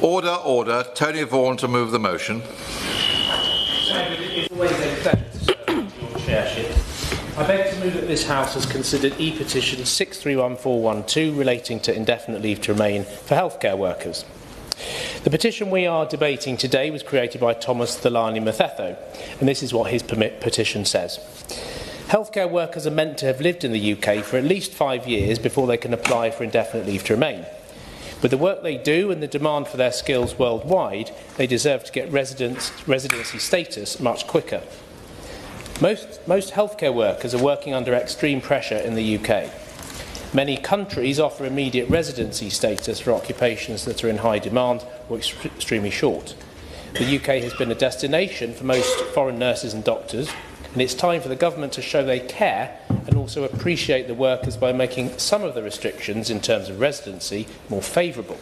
Order, order. Tony Vaughan to move the motion. It's always a pleasure to serve under your chairship. I beg to move that this House has considered e-petition 631412 relating to indefinite leave to remain for healthcare workers. The petition we are debating today was created by Thomas Thelani Mathetho, and this is what his petition says. Healthcare workers are meant to have lived in the UK for at least 5 years before they can apply for indefinite leave to remain. With the work they do and the demand for their skills worldwide, they deserve to get residency status much quicker. Most healthcare workers are working under extreme pressure in the UK. Many countries offer immediate residency status for occupations that are in high demand or extremely short. The UK has been a destination for most foreign nurses and doctors, and it's time for the government to show they care and also appreciate the workers by making some of the restrictions in terms of residency more favourable.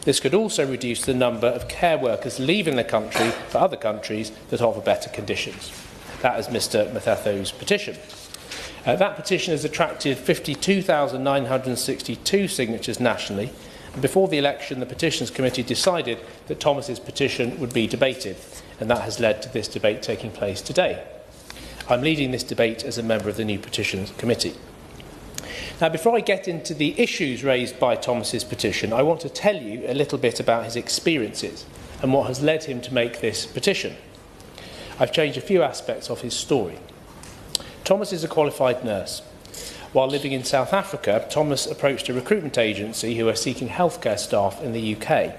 This could also reduce the number of care workers leaving the country for other countries that offer better conditions. That is Mr Mathetho's petition. That petition has attracted 52,962 signatures nationally, and before the election the Petitions Committee decided that Thomas's petition would be debated, and that has led to this debate taking place today. I'm leading this debate as a member of the new Petitions Committee. Now, before I get into the issues raised by Thomas's petition, I want to tell you a little bit about his experiences and what has led him to make this petition. I've changed a few aspects of his story. Thomas is a qualified nurse. While living in South Africa, Thomas approached a recruitment agency who are seeking healthcare staff in the UK.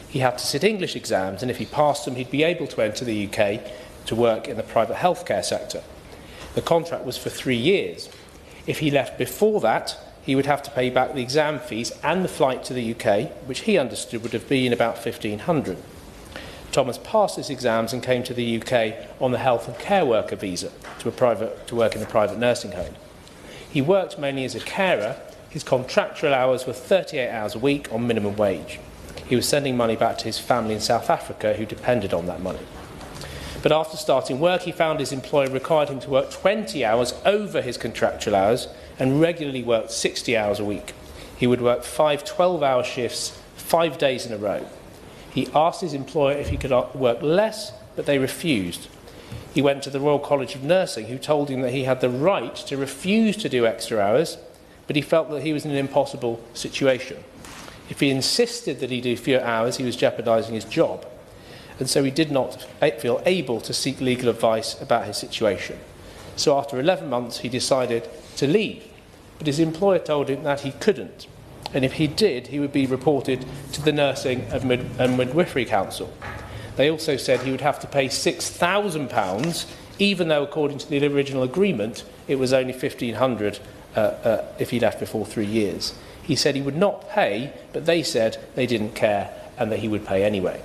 He had to sit English exams, and if he passed them, he'd be able to enter the UK to work in the private healthcare sector. The contract was for 3 years. If he left before that, he would have to pay back the exam fees and the flight to the UK, which he understood would have been about £1,500. Thomas passed his exams and came to the UK on the health and care worker visa to work in a private nursing home. He worked mainly as a carer. His contractual hours were 38 hours a week on minimum wage. He was sending money back to his family in South Africa who depended on that money. But after starting work, he found his employer required him to work 20 hours over his contractual hours and regularly worked 60 hours a week. He would work 5 12-hour shifts 5 days in a row. He asked his employer if he could work less, but they refused. He went to the Royal College of Nursing, who told him that he had the right to refuse to do extra hours, but he felt that he was in an impossible situation. If he insisted that he do fewer hours, he was jeopardising his job. And so he did not feel able to seek legal advice about his situation. So after 11 months, he decided to leave. But his employer told him that he couldn't. And if he did, he would be reported to the Nursing and Midwifery Council. They also said he would have to pay £6,000, even though, according to the original agreement, it was only £1,500 if he left before 3 years. He said he would not pay, but they said they didn't care and that he would pay anyway.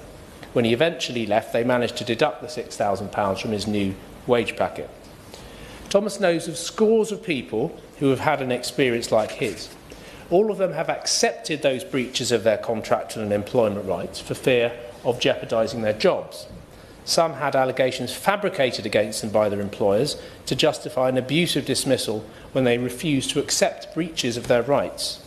When he eventually left, they managed to deduct the £6,000 from his new wage packet. Thomas knows of scores of people who have had an experience like his. All of them have accepted those breaches of their contractual and employment rights for fear of jeopardising their jobs. Some had allegations fabricated against them by their employers to justify an abusive dismissal when they refused to accept breaches of their rights.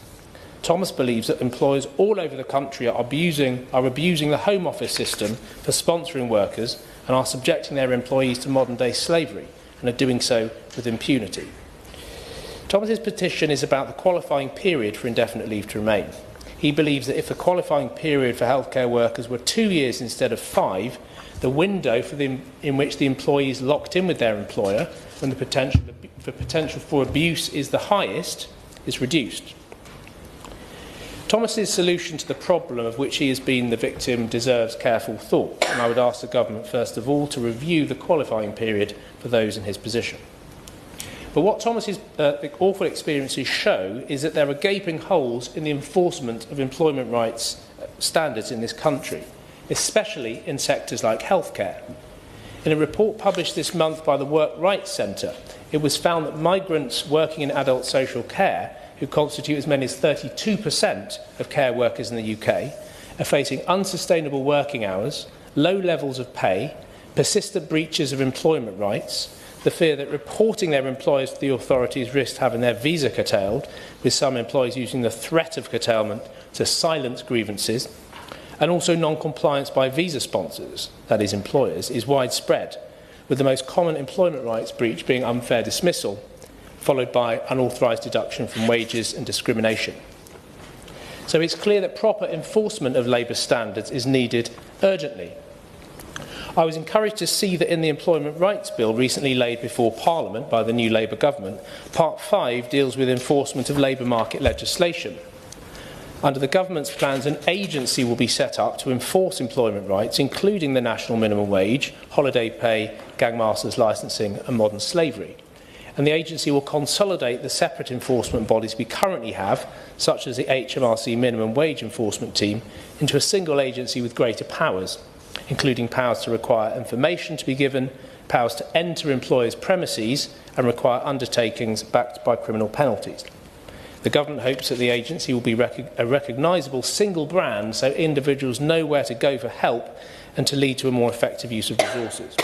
Thomas believes that employers all over the country are abusing the Home Office system for sponsoring workers and are subjecting their employees to modern-day slavery and are doing so with impunity. Thomas's petition is about the qualifying period for indefinite leave to remain. He believes that if the qualifying period for healthcare workers were 2 years instead of 5, the window in which the employee is locked in with their employer, when the potential for abuse is the highest, is reduced. Thomas's solution to the problem of which he has been the victim deserves careful thought, and I would ask the government first of all to review the qualifying period for those in his position. But what Thomas's awful experiences show is that there are gaping holes in the enforcement of employment rights standards in this country, especially in sectors like healthcare. In a report published this month by the Work Rights Centre, it was found that migrants working in adult social care, who constitute as many as 32% of care workers in the UK, are facing unsustainable working hours, low levels of pay, persistent breaches of employment rights, the fear that reporting their employers to the authorities risks having their visa curtailed, with some employees using the threat of curtailment to silence grievances, And also non-compliance by visa sponsors, that is employers, is widespread, with the most common employment rights breach being unfair dismissal, followed by unauthorised deduction from wages and discrimination. So it's clear that proper enforcement of labour standards is needed urgently. I was encouraged to see that in the Employment Rights Bill recently laid before Parliament by the new Labour government, Part 5 deals with enforcement of labour market legislation. Under the government's plans, an agency will be set up to enforce employment rights, including the national minimum wage, holiday pay, gangmasters licensing and modern slavery. And the agency will consolidate the separate enforcement bodies we currently have, such as the HMRC Minimum Wage Enforcement Team, into a single agency with greater powers, including powers to require information to be given, powers to enter employers' premises and require undertakings backed by criminal penalties. The government hopes that the agency will be a recognisable single brand so individuals know where to go for help and to lead to a more effective use of resources.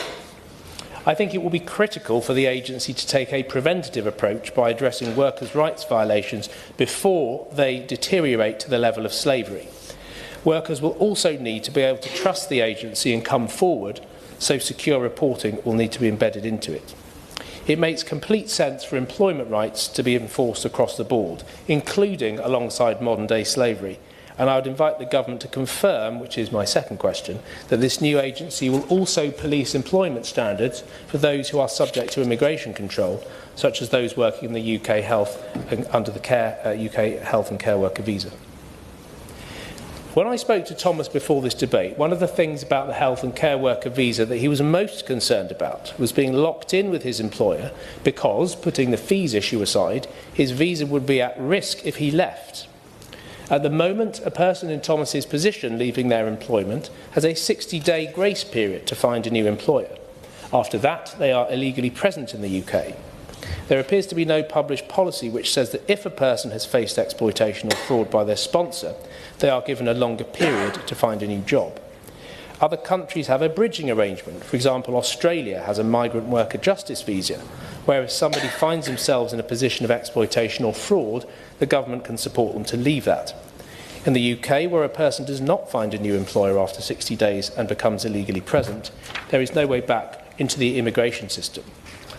I think it will be critical for the agency to take a preventative approach by addressing workers' rights violations before they deteriorate to the level of slavery. Workers will also need to be able to trust the agency and come forward, so secure reporting will need to be embedded into it. It makes complete sense for employment rights to be enforced across the board, including alongside modern-day slavery. And I would invite the government to confirm, which is my second question, that this new agency will also police employment standards for those who are subject to immigration control, such as those working in the UK Health and under the UK Health and Care Worker visa. When I spoke to Thomas before this debate, one of the things about the Health and Care Worker visa that he was most concerned about was being locked in with his employer because, putting the fees issue aside, his visa would be at risk if he left. At the moment, a person in Thomas's position leaving their employment has a 60-day grace period to find a new employer. After that, they are illegally present in the UK. There appears to be no published policy which says that if a person has faced exploitation or fraud by their sponsor, they are given a longer period to find a new job. Other countries have a bridging arrangement. For example, Australia has a migrant worker justice visa, where if somebody finds themselves in a position of exploitation or fraud, the government can support them to leave that. In the UK, where a person does not find a new employer after 60 days and becomes illegally present, there is no way back into the immigration system.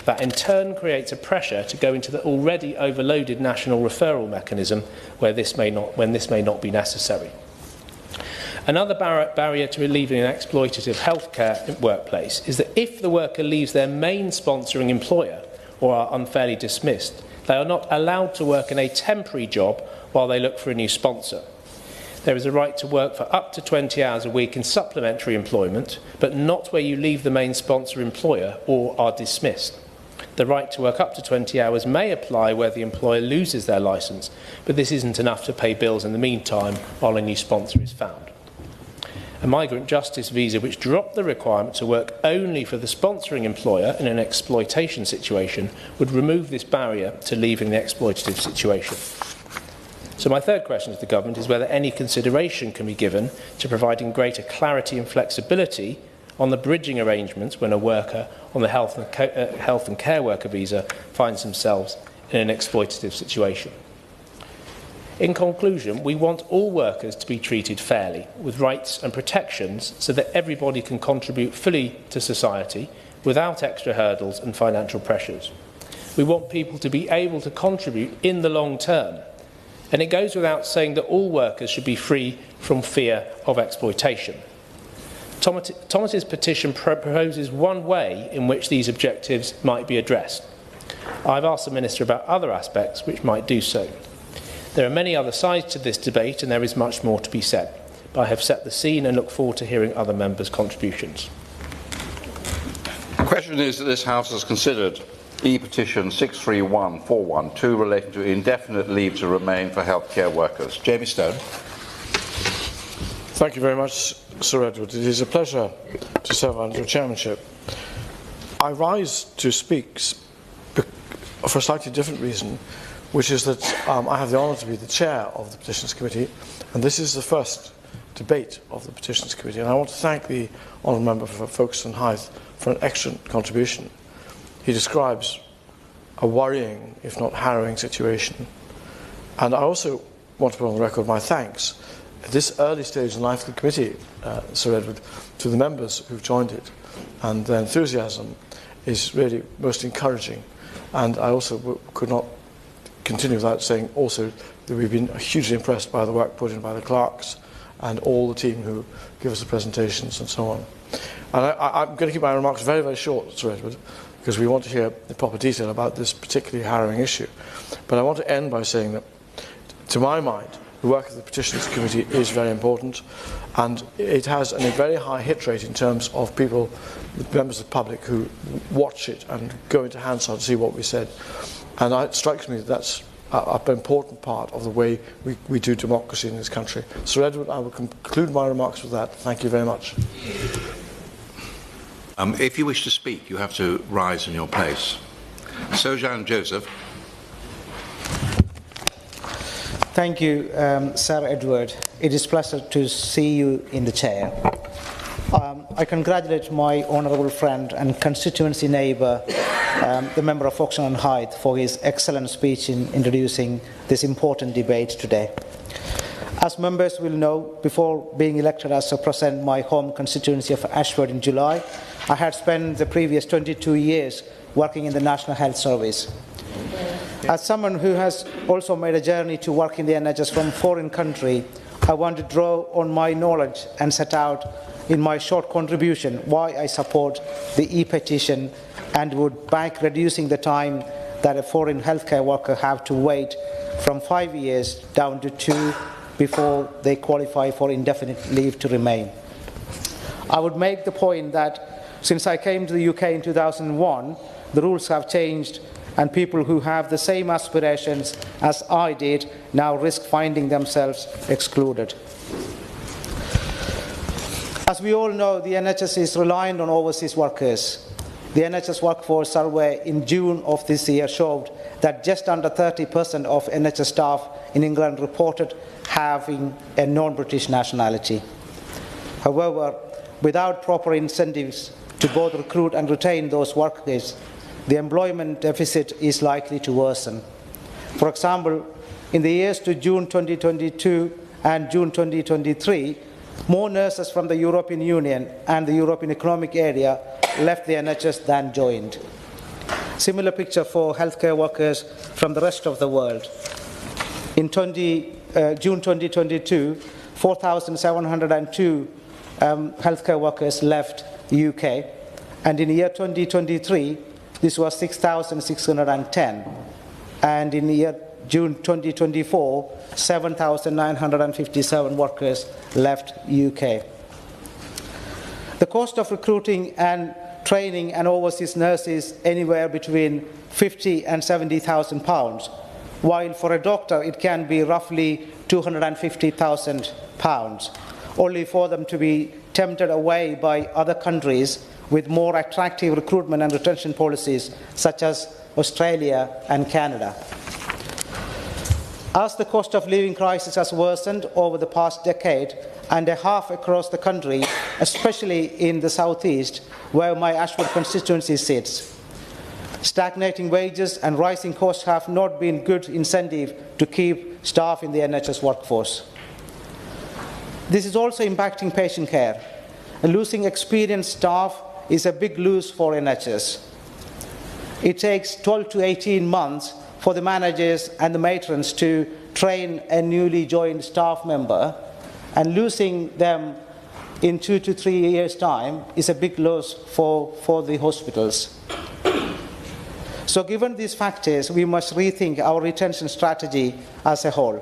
That in turn creates a pressure to go into the already overloaded national referral mechanism when this may not be necessary. Another barrier to leaving an exploitative healthcare workplace is that if the worker leaves their main sponsoring employer or are unfairly dismissed, they are not allowed to work in a temporary job while they look for a new sponsor. There is a right to work for up to 20 hours a week in supplementary employment, but not where you leave the main sponsor employer or are dismissed. The right to work up to 20 hours may apply where the employer loses their licence, but this isn't enough to pay bills in the meantime while a new sponsor is found. A migrant justice visa which dropped the requirement to work only for the sponsoring employer in an exploitation situation would remove this barrier to leaving the exploitative situation. So my third question to the government is whether any consideration can be given to providing greater clarity and flexibility on the bridging arrangements when a worker on the health and care worker visa finds themselves in an exploitative situation. In conclusion, we want all workers to be treated fairly, with rights and protections, so that everybody can contribute fully to society without extra hurdles and financial pressures. We want people to be able to contribute in the long term. And it goes without saying that all workers should be free from fear of exploitation. Thomas's petition proposes one way in which these objectives might be addressed. I've asked the Minister about other aspects which might do so. There are many other sides to this debate and there is much more to be said. But I have set the scene and look forward to hearing other members' contributions. The question is that this House has considered e-petition 631412 relating to indefinite leave to remain for healthcare workers. Jamie Stone. Thank you very much, Sir Edward. It is a pleasure to serve under your chairmanship. I rise to speak for a slightly different reason, which is that I have the honour to be the chair of the Petitions Committee, and this is the first debate of the Petitions Committee. And I want to thank the honourable member for Folkestone Hythe for an excellent contribution. He describes a worrying, if not harrowing, situation. And I also want to put on the record my thanks at this early stage in life of the committee, Sir Edward, to the members who've joined it, and their enthusiasm is really most encouraging. And I also could not continue without saying also that we've been hugely impressed by the work put in by the clerks and all the team who give us the presentations and so on. And I'm going to keep my remarks very, very short, Sir Edward, because we want to hear the proper detail about this particularly harrowing issue. But I want to end by saying that, to my mind, the work of the Petitions Committee is very important, and it has a very high hit rate in terms of people, members of the public, who watch it and go into Hansard to see what we said. And it strikes me that that's an important part of the way we do democracy in this country. Sir Edward, I will conclude my remarks with that. Thank you very much. If you wish to speak, you have to rise in your place. Sojan Joseph. Thank you, Sir Edward. It is a pleasure to see you in the chair. I congratulate my honourable friend and constituency neighbour, the member of Foxton Hythe, for his excellent speech in introducing this important debate today. As members will know, before being elected as to represent my home constituency of Ashford in July, I had spent the previous 22 years working in the National Health Service. As someone who has also made a journey to work in the NHS from a foreign country, I want to draw on my knowledge and set out in my short contribution why I support the e-petition and would back reducing the time that a foreign healthcare worker have to wait from 5 years down to 2 before they qualify for indefinite leave to remain. I would make the point that since I came to the UK in 2001, the rules have changed, and people who have the same aspirations as I did now risk finding themselves excluded. As we all know, the NHS is reliant on overseas workers. The NHS workforce survey in June of this year showed that just under 30% of NHS staff in England reported having a non-British nationality. However, without proper incentives to both recruit and retain those workers, the employment deficit is likely to worsen. For example, in the years to June 2022 and June 2023, more nurses from the European Union and the European Economic Area left the NHS than joined. Similar picture for healthcare workers from the rest of the world. In June 2022, 4,702 healthcare workers left the UK, and in the year 2023, this was 6,610, and in the year June 2024, 7,957 workers left UK. The cost of recruiting and training an overseas nurse is anywhere between £50,000 and £70,000, while for a doctor it can be roughly £250,000, only for them to be tempted away by other countries with more attractive recruitment and retention policies, such as Australia and Canada. As the cost of living crisis has worsened over the past decade and a half across the country, especially in the southeast, where my Ashford constituency sits, stagnating wages and rising costs have not been good incentive to keep staff in the NHS workforce. This is also impacting patient care. Losing experienced staff is a big loss for NHS. It takes 12 to 18 months for the managers and the matrons to train a newly joined staff member, and losing them in 2 to 3 years' time is a big loss for the hospitals. So given these factors, we must rethink our retention strategy as a whole.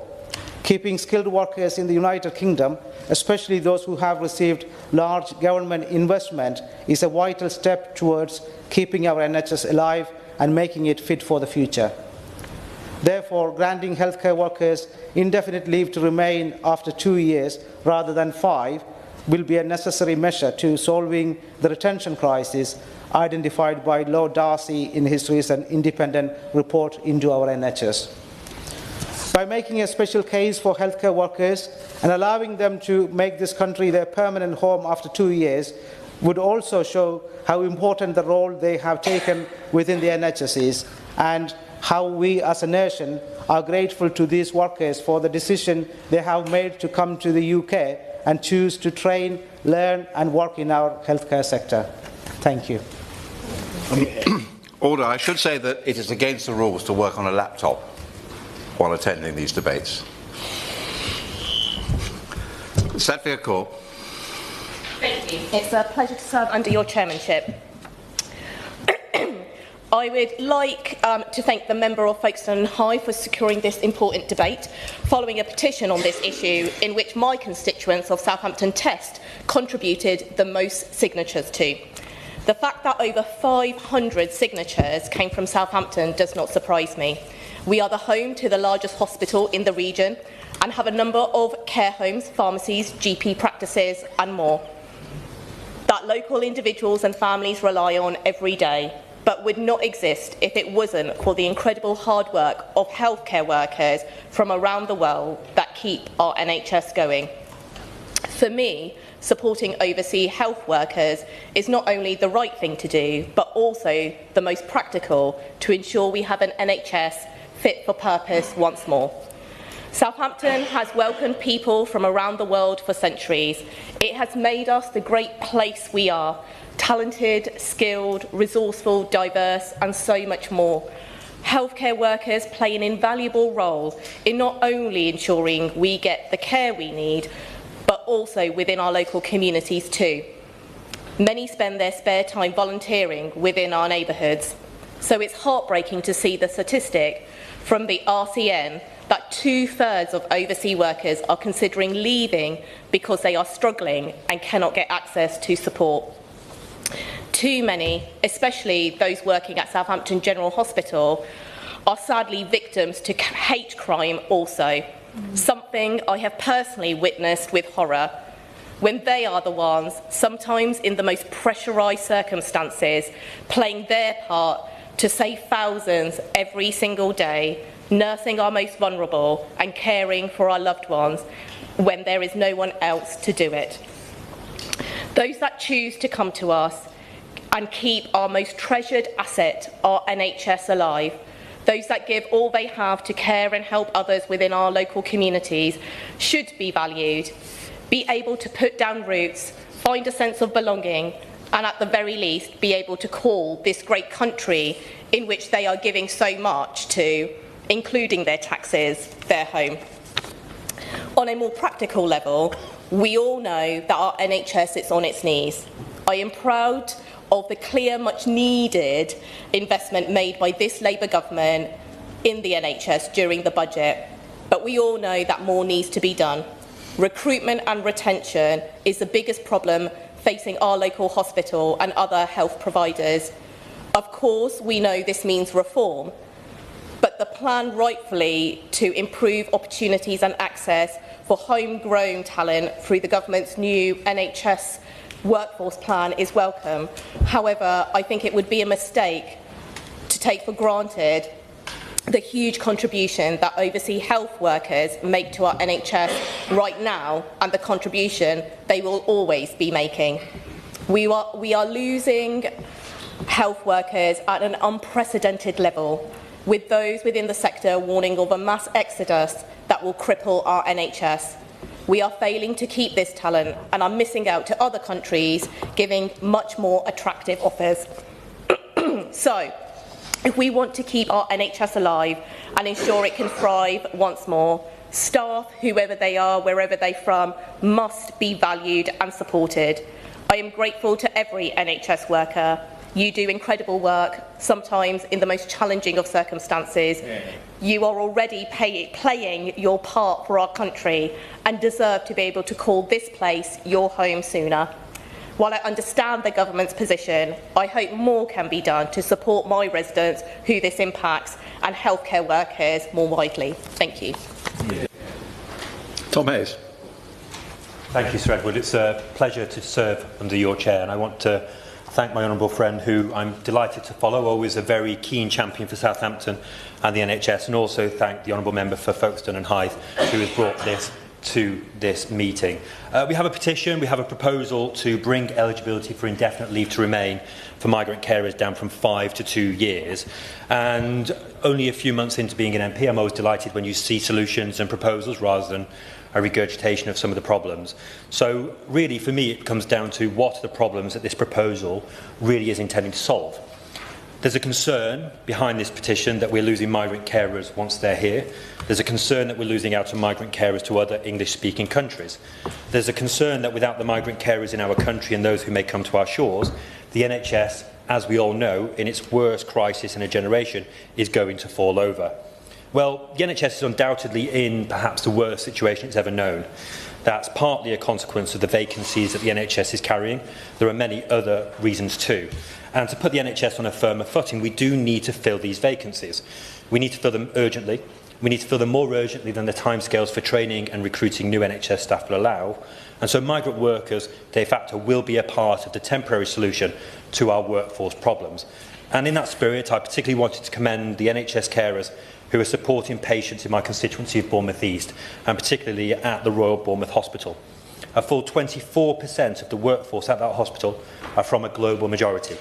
Keeping skilled workers in the United Kingdom, especially those who have received large government investment, is a vital step towards keeping our NHS alive and making it fit for the future. Therefore, granting healthcare workers indefinite leave to remain after 2 years rather than 5 will be a necessary measure to solving the retention crisis identified by Lord Darcy in his recent independent report into our NHS. By making a special case for healthcare workers and allowing them to make this country their permanent home after 2 years would also show how important the role they have taken within the NHS is, and how we as a nation are grateful to these workers for the decision they have made to come to the UK and choose to train, learn and work in our healthcare sector. Thank you. Order. I should say that it is against the rules to work on a laptop while attending these debates. Satvir Kaur. Thank you. It's a pleasure to serve under your chairmanship. I would like to thank the member of Folkestone and Hythe for securing this important debate following a petition on this issue in which my constituents of Southampton Test contributed the most signatures to. The fact that over 500 signatures came from Southampton does not surprise me. We are the home to the largest hospital in the region and have a number of care homes, pharmacies, GP practices and more that local individuals and families rely on every day, but would not exist if it wasn't for the incredible hard work of healthcare workers from around the world that keep our NHS going. For me, supporting overseas health workers is not only the right thing to do, but also the most practical to ensure we have an NHS fit for purpose once more. Southampton has welcomed people from around the world for centuries. It has made us the great place we are, talented, skilled, resourceful, diverse, and so much more. Healthcare workers play an invaluable role in not only ensuring we get the care we need, but also within our local communities too. Many spend their spare time volunteering within our neighbourhoods, so it's heartbreaking to see the statistic from the RCN that 2/3 of overseas workers are considering leaving because they are struggling and cannot get access to support. Too many, especially those working at Southampton General Hospital, are sadly victims to hate crime also, something I have personally witnessed with horror, when they are the ones, sometimes in the most pressurised circumstances, playing their part to save thousands every single day, nursing our most vulnerable and caring for our loved ones when there is no one else to do it. Those that choose to come to us and keep our most treasured asset, our NHS, alive, those that give all they have to care and help others within our local communities, should be valued, be able to put down roots, find a sense of belonging, and at the very least be able to call this great country in which they are giving so much to, including their taxes, their home. On a more practical level, we all know that our NHS is on its knees. I am proud of the clear, much needed investment made by this Labour government in the NHS during the budget, but we all know that more needs to be done. Recruitment and retention is the biggest problem facing our local hospital and other health providers. Of course, we know this means reform, but the plan rightfully to improve opportunities and access for homegrown talent through the government's new NHS workforce plan is welcome. However, I think it would be a mistake to take for granted the huge contribution that overseas health workers make to our NHS right now and the contribution they will always be making. We are losing health workers at an unprecedented level, with those within the sector warning of a mass exodus that will cripple our NHS. We are failing to keep this talent and are missing out to other countries giving much more attractive offers. So, if we want to keep our NHS alive and ensure it can thrive once more, staff, whoever they are, wherever they're from, must be valued and supported. I am grateful to every NHS worker. You do incredible work, sometimes in the most challenging of circumstances. You are already playing your part for our country and deserve to be able to call this place your home sooner. While I understand the government's position, I hope more can be done to support my residents who this impacts and healthcare workers more widely. Thank you. Tom Hayes. Thank you, Sir Edward. It's a pleasure to serve under your chair, and I want to thank my honourable friend, who I'm delighted to follow, always a very keen champion for Southampton and the NHS, and also thank the honourable member for Folkestone and Hythe, who has brought this to this meeting. We have a petition, we have a proposal to bring eligibility for indefinite leave to remain for migrant carers down from 5 to 2 years. And only a few months into being an MP, I'm always delighted when you see solutions and proposals rather than a regurgitation of some of the problems. So really, for me, it comes down to what are the problems that this proposal really is intending to solve. There's a concern behind this petition that we're losing migrant carers once they're here. There's a concern that we're losing out on migrant carers to other English-speaking countries. There's a concern that without the migrant carers in our country and those who may come to our shores, the NHS, as we all know, in its worst crisis in a generation, is going to fall over. Well, the NHS is undoubtedly in perhaps the worst situation it's ever known. That's partly a consequence of the vacancies that the NHS is carrying. There are many other reasons too. And to put the NHS on a firmer footing, we do need to fill these vacancies. We need to fill them urgently. We need to fill them more urgently than the timescales for training and recruiting new NHS staff will allow. And so migrant workers, de facto, will be a part of the temporary solution to our workforce problems. And in that spirit, I particularly wanted to commend the NHS carers who are supporting patients in my constituency of Bournemouth East, and particularly at the Royal Bournemouth Hospital. A full 24% of the workforce at that hospital are from a global majority.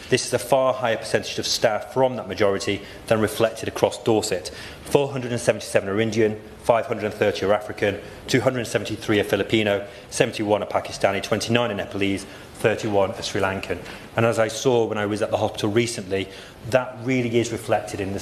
This is a far higher percentage of staff from that majority than reflected across Dorset. 477 are Indian, 530 are African, 273 are Filipino, 71 are Pakistani, 29 are Nepalese, 31 are Sri Lankan. And as I saw when I was at the hospital recently, that really is reflected in the